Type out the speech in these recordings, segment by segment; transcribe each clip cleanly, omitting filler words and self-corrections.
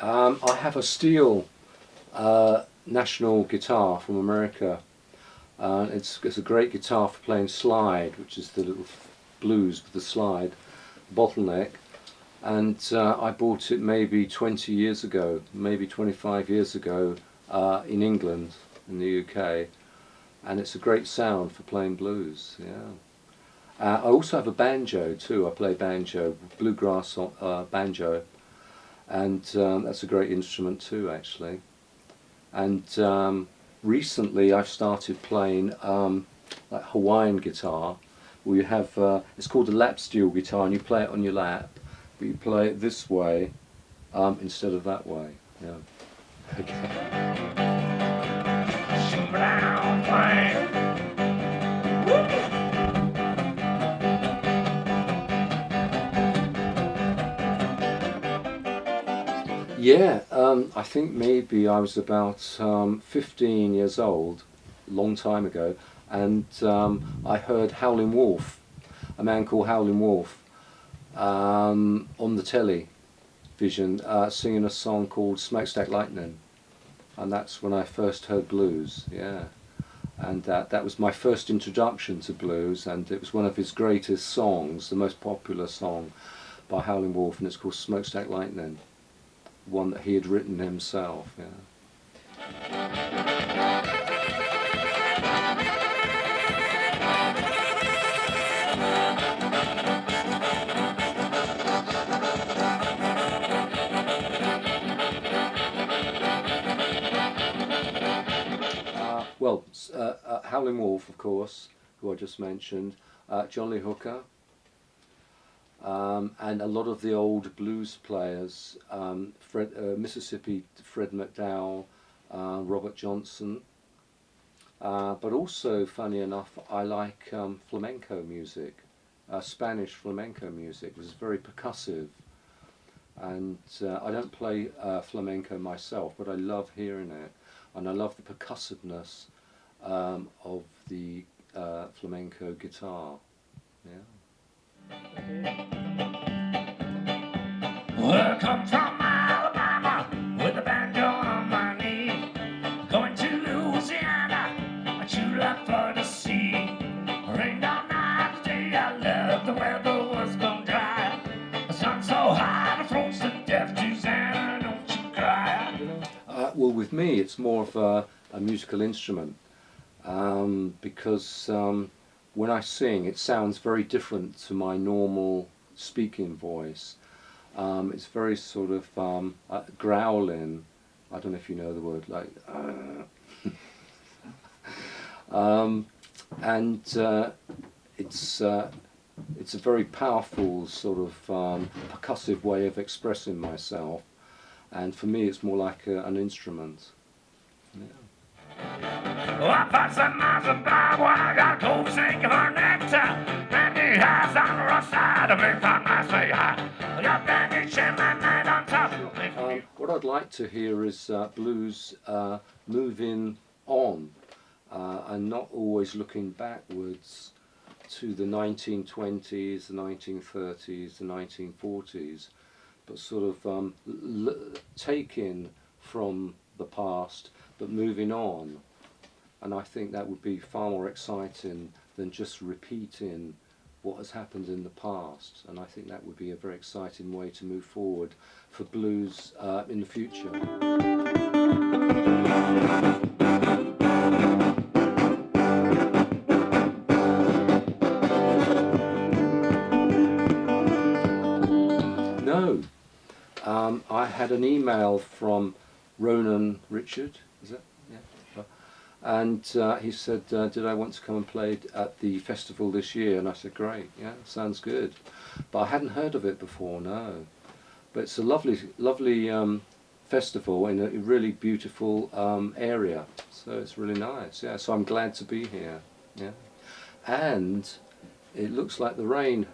I have a steel national guitar from America. It's a great guitar for playing slide, which is the little blues with the slide bottleneck. And I bought it maybe 20 years ago, maybe 25 years ago in England, in the UK. And it's a great sound for playing blues, yeah. I also have a banjo too. I play banjo, bluegrass banjo. And that's a great instrument too, actually. And recently I've started playing like Hawaiian guitar, where you have, it's called a lap steel guitar, and you play it on your lap, but you play it this way instead of that way. Yeah. Okay. Yeah, I think maybe I was about 15 years old, a long time ago, and I heard Howlin' Wolf, a man called Howlin' Wolf, on the television singing a song called Smokestack Lightning, and that's when I first heard blues, yeah. And that was my first introduction to blues, and it was one of his greatest songs, the most popular song by Howlin' Wolf, and it's called Smokestack Lightning. One that he had written himself, yeah. Howlin' Wolf, of course, who I just mentioned, John Lee Hooker, and a lot of the old blues players, Mississippi Fred McDowell, Robert Johnson, but also, funny enough, I like flamenco music, Spanish flamenco music, which is very percussive, and I don't play flamenco myself, but I love hearing it, and I love the percussiveness of the flamenco guitar, yeah. Well, I come from Alabama with a banjo on my knee, going to Louisiana, a true love for the sea. Rained all night today, I love the weather was gonna dry. The sun's so hot, the throat's to death, Susanna, don't you cry. Well, with me, it's more of a musical instrument, because when I sing, it sounds very different to my normal speaking voice. It's very sort of growling. I don't know if you know the word, like. And it's a very powerful sort of percussive way of expressing myself, and for me, it's more like an instrument. Yeah. Well, I found some miles of bag when I got close thinking for nectar. And the house on the rough side of me found nicely high. I got bandage in my night on top. What I'd like to hear is blues moving on and not always looking backwards to the 1920s, the 1930s, the 1940s, but sort of taking from the past but moving on, and I think that would be far more exciting than just repeating what has happened in the past, and I think that would be a very exciting way to move forward for blues in the future. No, I had an email from Ronan Richard, is it? Yeah. And he said, did I want to come and play at the festival this year? And I said, great, yeah, sounds good. But I hadn't heard of it before, no. But it's a lovely, lovely festival in a really beautiful area. So it's really nice, yeah. So I'm glad to be here, yeah. And it looks like the rain.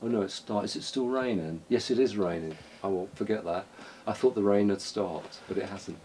Oh no, it started. Is it still raining? Yes, it is raining. I won't forget that. I thought the rain had stopped, but it hasn't.